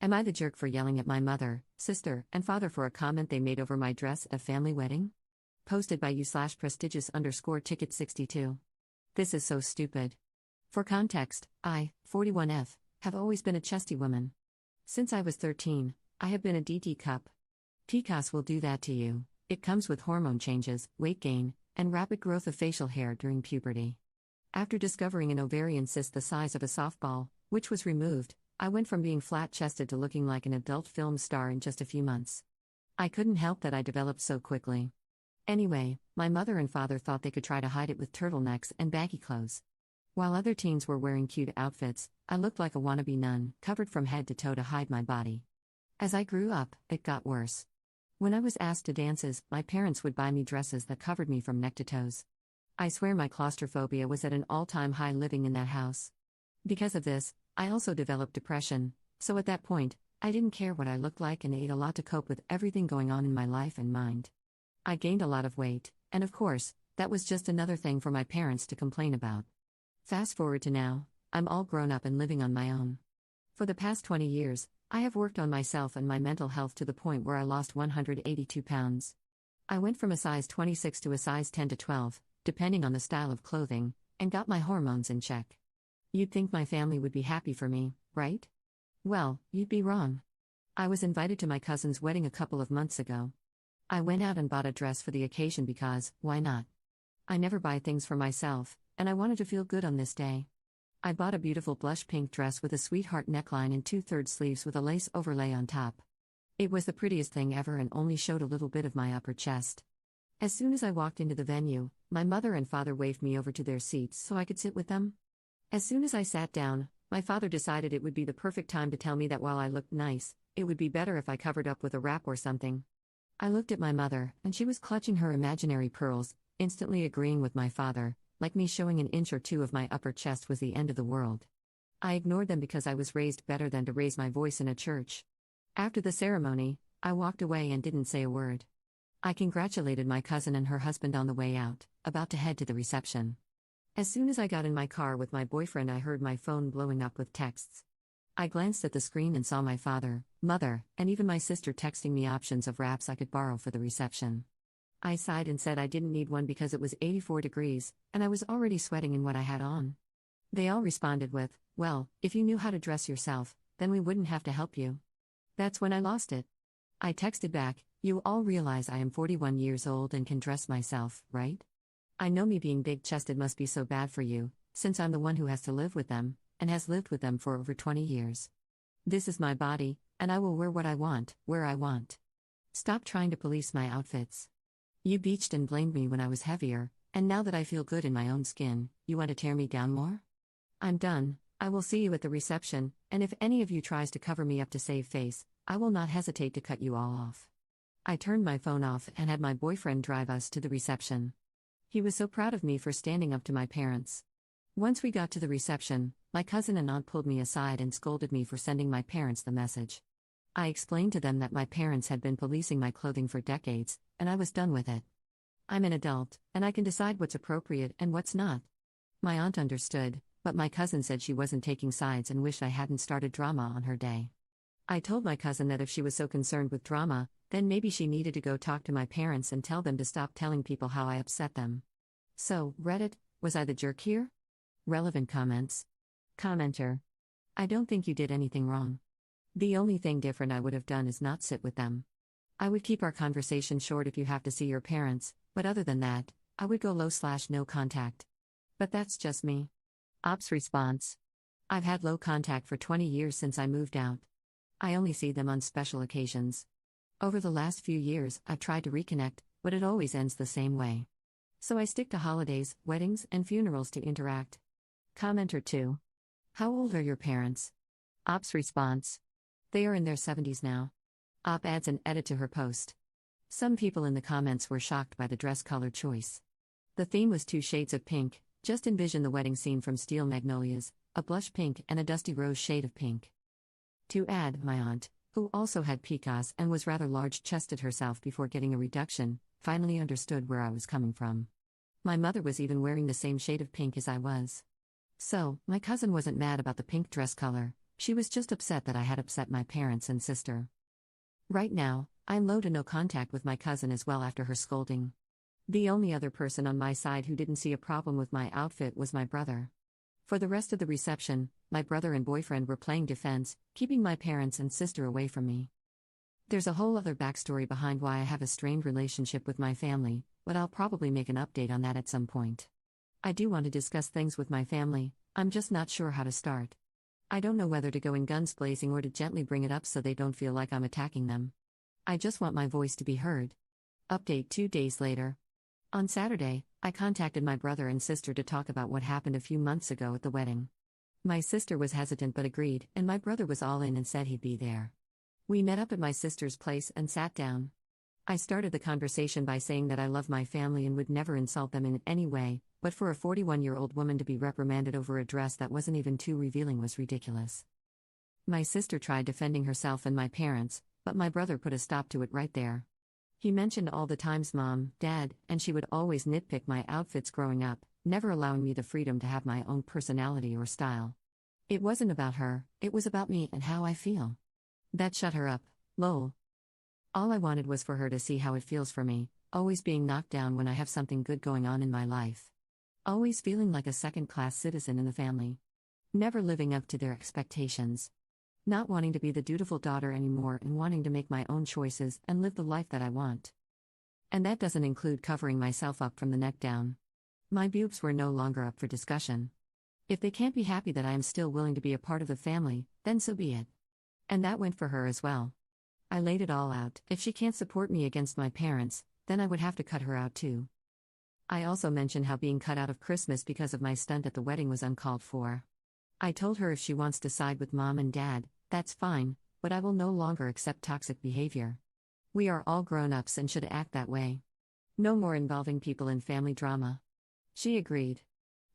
Am I the jerk for yelling at my mother, sister, and father for a comment they made over my dress at a family wedding? Posted by you/prestigious_ticket62. This is so stupid. For context, I, 41F, have always been a chesty woman. Since I was 13, I have been a DT cup. PCOS will do that to you. It comes with hormone changes, weight gain, and rapid growth of facial hair during puberty. After discovering an ovarian cyst the size of a softball, which was removed, I went from being flat-chested to looking like an adult film star in just a few months. I couldn't help that I developed so quickly. Anyway, my mother and father thought they could try to hide it with turtlenecks and baggy clothes. While other teens were wearing cute outfits, I looked like a wannabe nun, covered from head to toe to hide my body. As I grew up, it got worse. When I was asked to dances, my parents would buy me dresses that covered me from neck to toes. I swear my claustrophobia was at an all-time high living in that house. Because of this, I also developed depression, so at that point, I didn't care what I looked like and ate a lot to cope with everything going on in my life and mind. I gained a lot of weight, and of course, that was just another thing for my parents to complain about. Fast forward to now, I'm all grown up and living on my own. For the past 20 years, I have worked on myself and my mental health to the point where I lost 182 pounds. I went from a size 26 to a size 10 to 12, depending on the style of clothing, and got my hormones in check. You'd think my family would be happy for me, right? Well, you'd be wrong. I was invited to my cousin's wedding a couple of months ago. I went out and bought a dress for the occasion because, why not? I never buy things for myself, and I wanted to feel good on this day. I bought a beautiful blush pink dress with a sweetheart neckline and 2/3 sleeves with a lace overlay on top. It was the prettiest thing ever and only showed a little bit of my upper chest. As soon as I walked into the venue, my mother and father waved me over to their seats so I could sit with them. As soon as I sat down, my father decided it would be the perfect time to tell me that while I looked nice, it would be better if I covered up with a wrap or something. I looked at my mother, and she was clutching her imaginary pearls, instantly agreeing with my father, like me showing an inch or two of my upper chest was the end of the world. I ignored them because I was raised better than to raise my voice in a church. After the ceremony, I walked away and didn't say a word. I congratulated my cousin and her husband on the way out, about to head to the reception. As soon as I got in my car with my boyfriend, I heard my phone blowing up with texts. I glanced at the screen and saw my father, mother, and even my sister texting me options of wraps I could borrow for the reception. I sighed and said I didn't need one because it was 84 degrees, and I was already sweating in what I had on. They all responded with, "Well, if you knew how to dress yourself, then we wouldn't have to help you." That's when I lost it. I texted back, "You all realize I am 41 years old and can dress myself, right? I know me being big-chested must be so bad for you, since I'm the one who has to live with them, and has lived with them for over 20 years. This is my body, and I will wear what I want, where I want. Stop trying to police my outfits. You beached and blamed me when I was heavier, and now that I feel good in my own skin, you want to tear me down more? I'm done. I will see you at the reception, and if any of you tries to cover me up to save face, I will not hesitate to cut you all off." I turned my phone off and had my boyfriend drive us to the reception. He was so proud of me for standing up to my parents. Once we got to the reception, my cousin and aunt pulled me aside and scolded me for sending my parents the message. I explained to them that my parents had been policing my clothing for decades, and I was done with it. I'm an adult, and I can decide what's appropriate and what's not. My aunt understood, but my cousin said she wasn't taking sides and wished I hadn't started drama on her day. I told my cousin that if she was so concerned with drama, then maybe she needed to go talk to my parents and tell them to stop telling people how I upset them. So, Reddit, was I the jerk here? Relevant comments. Commenter: I don't think you did anything wrong. The only thing different I would have done is not sit with them. I would keep our conversation short if you have to see your parents, but other than that, I would go low/no contact. But that's just me. Ops response: I've had low contact for 20 years since I moved out. I only see them on special occasions. Over the last few years, I've tried to reconnect, but it always ends the same way. So I stick to holidays, weddings, and funerals to interact. Commenter 2: How old are your parents? Ops response: They are in their 70s now. Op adds an edit to her post. Some people in the comments were shocked by the dress color choice. The theme was 2 shades of pink. Just envision the wedding scene from Steel Magnolias, a blush pink and a dusty rose shade of pink. To add, my aunt, who also had PCOS and was rather large-chested herself before getting a reduction, finally understood where I was coming from. My mother was even wearing the same shade of pink as I was. So, my cousin wasn't mad about the pink dress color, She was just upset that I had upset my parents and sister. Right now, I'm low to no contact with my cousin as well after her scolding. The only other person on my side who didn't see a problem with my outfit was my brother. For the rest of the reception, my brother and boyfriend were playing defense, keeping my parents and sister away from me. There's a whole other backstory behind why I have a strained relationship with my family, but I'll probably make an update on that at some point. I do want to discuss things with my family, I'm just not sure how to start. I don't know whether to go in guns blazing or to gently bring it up so they don't feel like I'm attacking them. I just want my voice to be heard. Update 2 days later. On Saturday, I contacted my brother and sister to talk about what happened a few months ago at the wedding. My sister was hesitant but agreed, and my brother was all in and said he'd be there. We met up at my sister's place and sat down. I started the conversation by saying that I love my family and would never insult them in any way, but for a 41-year-old woman to be reprimanded over a dress that wasn't even too revealing was ridiculous. My sister tried defending herself and my parents, but my brother put a stop to it right there. He mentioned all the times Mom, Dad, and she would always nitpick my outfits growing up, never allowing me the freedom to have my own personality or style. It wasn't about her, it was about me and how I feel. That shut her up, lol. All I wanted was for her to see how it feels for me, always being knocked down when I have something good going on in my life. Always feeling like a second-class citizen in the family. Never living up to their expectations. Not wanting to be the dutiful daughter anymore and wanting to make my own choices and live the life that I want. And that doesn't include covering myself up from the neck down. My boobs were no longer up for discussion. If they can't be happy that I am still willing to be a part of the family, then so be it. And that went for her as well. I laid it all out. If she can't support me against my parents, then I would have to cut her out too. I also mentioned how being cut out of Christmas because of my stunt at the wedding was uncalled for. I told her if she wants to side with Mom and Dad, that's fine, but I will no longer accept toxic behavior. We are all grown-ups and should act that way. No more involving people in family drama. She agreed.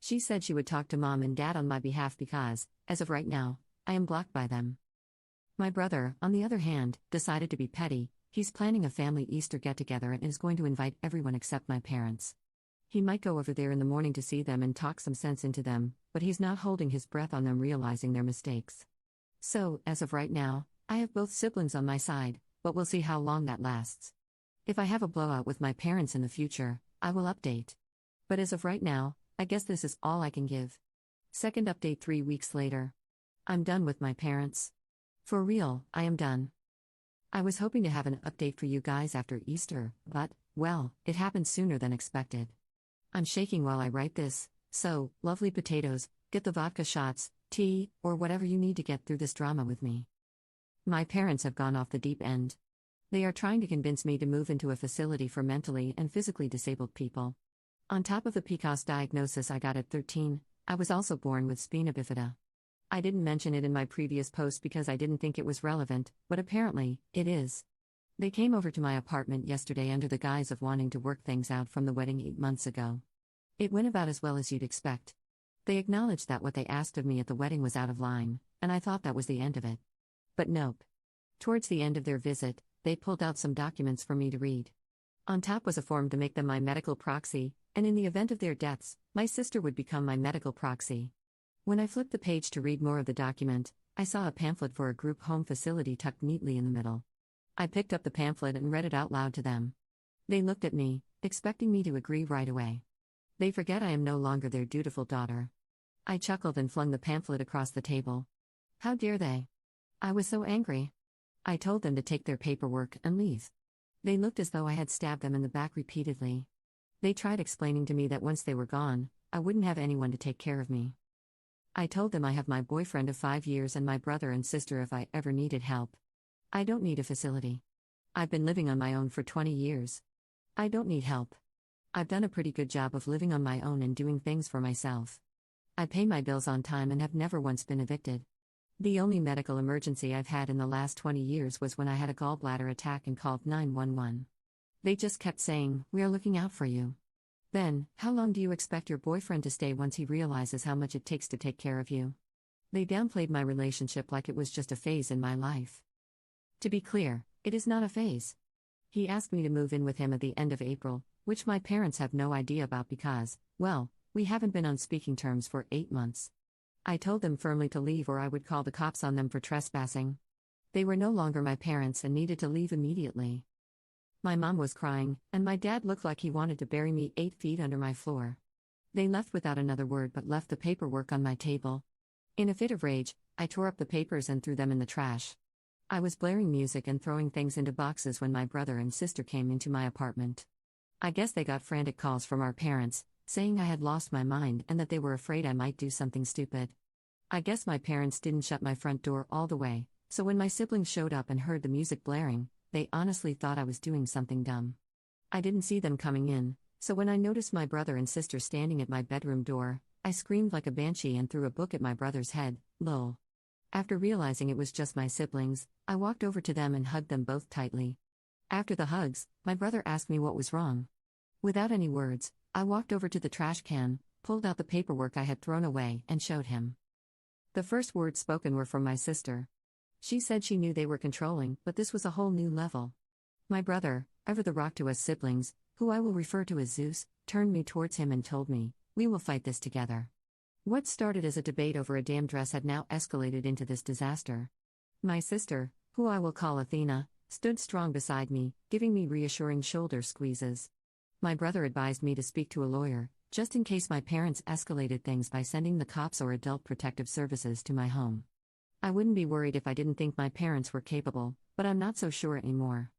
She said she would talk to Mom and Dad on my behalf because, as of right now, I am blocked by them. My brother, on the other hand, decided to be petty. He's planning a family Easter get-together and is going to invite everyone except my parents. He might go over there in the morning to see them and talk some sense into them, but he's not holding his breath on them realizing their mistakes. So, as of right now, I have both siblings on my side, but we'll see how long that lasts. If I have a blowout with my parents in the future, I will update. But as of right now, I guess this is all I can give. Second update 3 weeks later. I'm done with my parents. For real, I am done. I was hoping to have an update for you guys after Easter, but, well, it happened sooner than expected. I'm shaking while I write this, so, lovely potatoes, get the vodka shots, tea, or whatever you need to get through this drama with me. My parents have gone off the deep end. They are trying to convince me to move into a facility for mentally and physically disabled people. On top of the PCOS diagnosis I got at 13, I was also born with spina bifida. I didn't mention it in my previous post because I didn't think it was relevant, but apparently, it is. They came over to my apartment yesterday under the guise of wanting to work things out from the wedding 8 months ago. It went about as well as you'd expect. They acknowledged that what they asked of me at the wedding was out of line, and I thought that was the end of it. But nope. Towards the end of their visit, they pulled out some documents for me to read. On top was a form to make them my medical proxy, and in the event of their deaths, my sister would become my medical proxy. When I flipped the page to read more of the document, I saw a pamphlet for a group home facility tucked neatly in the middle. I picked up the pamphlet and read it out loud to them. They looked at me, expecting me to agree right away. They forget I am no longer their dutiful daughter. I chuckled and flung the pamphlet across the table. How dare they? I was so angry. I told them to take their paperwork and leave. They looked as though I had stabbed them in the back repeatedly. They tried explaining to me that once they were gone, I wouldn't have anyone to take care of me. I told them I have my boyfriend of 5 years and my brother and sister if I ever needed help. I don't need a facility. I've been living on my own for 20 years. I don't need help. I've done a pretty good job of living on my own and doing things for myself. I pay my bills on time and have never once been evicted. The only medical emergency I've had in the last 20 years was when I had a gallbladder attack and called 911. They just kept saying, "We are looking out for you." Then, how long do you expect your boyfriend to stay once he realizes how much it takes to take care of you? They downplayed my relationship like it was just a phase in my life. To be clear, it is not a phase. He asked me to move in with him at the end of April, which my parents have no idea about because, well, we haven't been on speaking terms for 8 months. I told them firmly to leave or I would call the cops on them for trespassing. They were no longer my parents and needed to leave immediately. My mom was crying, and my dad looked like he wanted to bury me 8 feet under my floor. They left without another word but left the paperwork on my table. In a fit of rage, I tore up the papers and threw them in the trash. I was blaring music and throwing things into boxes when my brother and sister came into my apartment. I guess they got frantic calls from our parents, saying I had lost my mind and that they were afraid I might do something stupid. I guess my parents didn't shut my front door all the way, so when my siblings showed up and heard the music blaring, they honestly thought I was doing something dumb. I didn't see them coming in, so when I noticed my brother and sister standing at my bedroom door, I screamed like a banshee and threw a book at my brother's head, lol. After realizing it was just my siblings, I walked over to them and hugged them both tightly. After the hugs, my brother asked me what was wrong. Without any words, I walked over to the trash can, pulled out the paperwork I had thrown away, and showed him. The first words spoken were from my sister. She said she knew they were controlling, but this was a whole new level. My brother, ever the rock to us siblings, who I will refer to as Zeus, turned me towards him and told me, "We will fight this together." What started as a debate over a damn dress had now escalated into this disaster. My sister, who I will call Athena, stood strong beside me, giving me reassuring shoulder squeezes. My brother advised me to speak to a lawyer, just in case my parents escalated things by sending the cops or adult protective services to my home. I wouldn't be worried if I didn't think my parents were capable, but I'm not so sure anymore.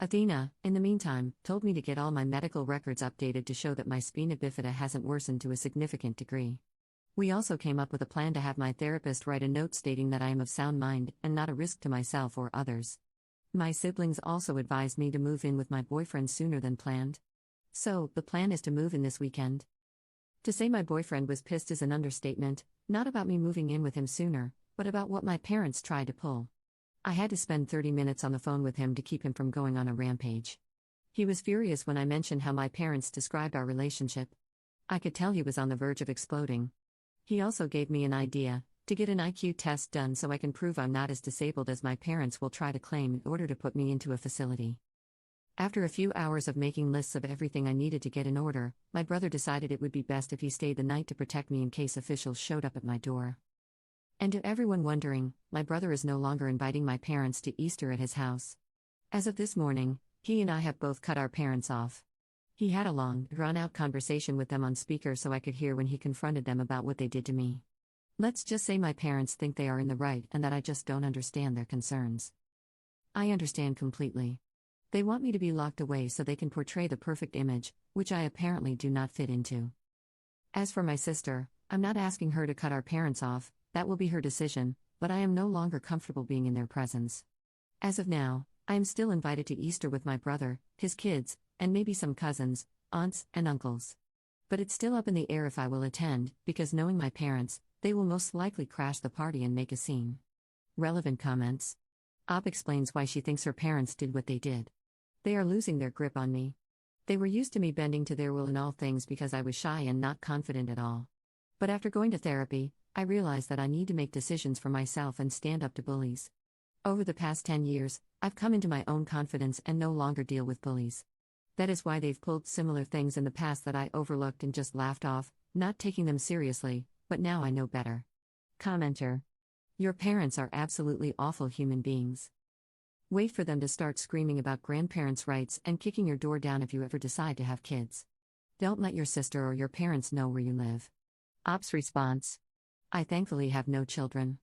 Athena, in the meantime, told me to get all my medical records updated to show that my spina bifida hasn't worsened to a significant degree. We also came up with a plan to have my therapist write a note stating that I am of sound mind and not a risk to myself or others. My siblings also advised me to move in with my boyfriend sooner than planned. So, the plan is to move in this weekend. To say my boyfriend was pissed is an understatement, not about me moving in with him sooner, but about what my parents tried to pull. I had to spend 30 minutes on the phone with him to keep him from going on a rampage. He was furious when I mentioned how my parents described our relationship. I could tell he was on the verge of exploding. He also gave me an idea, to get an IQ test done so I can prove I'm not as disabled as my parents will try to claim in order to put me into a facility. After a few hours of making lists of everything I needed to get in order, my brother decided it would be best if he stayed the night to protect me in case officials showed up at my door. And to everyone wondering, my brother is no longer inviting my parents to Easter at his house. As of this morning, he and I have both cut our parents off. He had a long, drawn-out conversation with them on speaker so I could hear when he confronted them about what they did to me. Let's just say my parents think they are in the right and that I just don't understand their concerns. I understand completely. They want me to be locked away so they can portray the perfect image, which I apparently do not fit into. As for my sister, I'm not asking her to cut our parents off, that will be her decision, but I am no longer comfortable being in their presence. As of now, I am still invited to Easter with my brother, his kids, and maybe some cousins, aunts, and uncles. But it's still up in the air if I will attend, because knowing my parents, they will most likely crash the party and make a scene. Relevant comments. Op explains why she thinks her parents did what they did. They are losing their grip on me. They were used to me bending to their will in all things because I was shy and not confident at all. But after going to therapy, I realized that I need to make decisions for myself and stand up to bullies. Over the past 10 years, I've come into my own confidence and no longer deal with bullies. That is why they've pulled similar things in the past that I overlooked and just laughed off, not taking them seriously, but now I know better. Commenter. Your parents are absolutely awful human beings. Wait for them to start screaming about grandparents' rights and kicking your door down if you ever decide to have kids. Don't let your sister or your parents know where you live. Op's response. I thankfully have no children.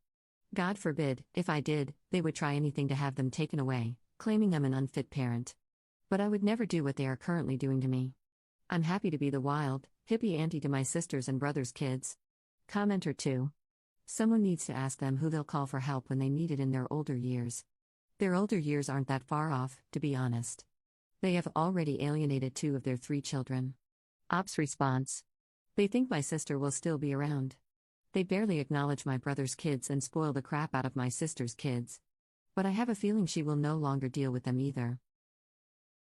God forbid, if I did, they would try anything to have them taken away, claiming I'm an unfit parent. But I would never do what they are currently doing to me. I'm happy to be the wild, hippie auntie to my sisters and brothers' kids. Commenter 2. Someone needs to ask them who they'll call for help when they need it in their older years. Their older years aren't that far off, to be honest. They have already alienated 2 of their 3 children. Op's response. They think my sister will still be around. They barely acknowledge my brother's kids and spoil the crap out of my sister's kids. But I have a feeling she will no longer deal with them either.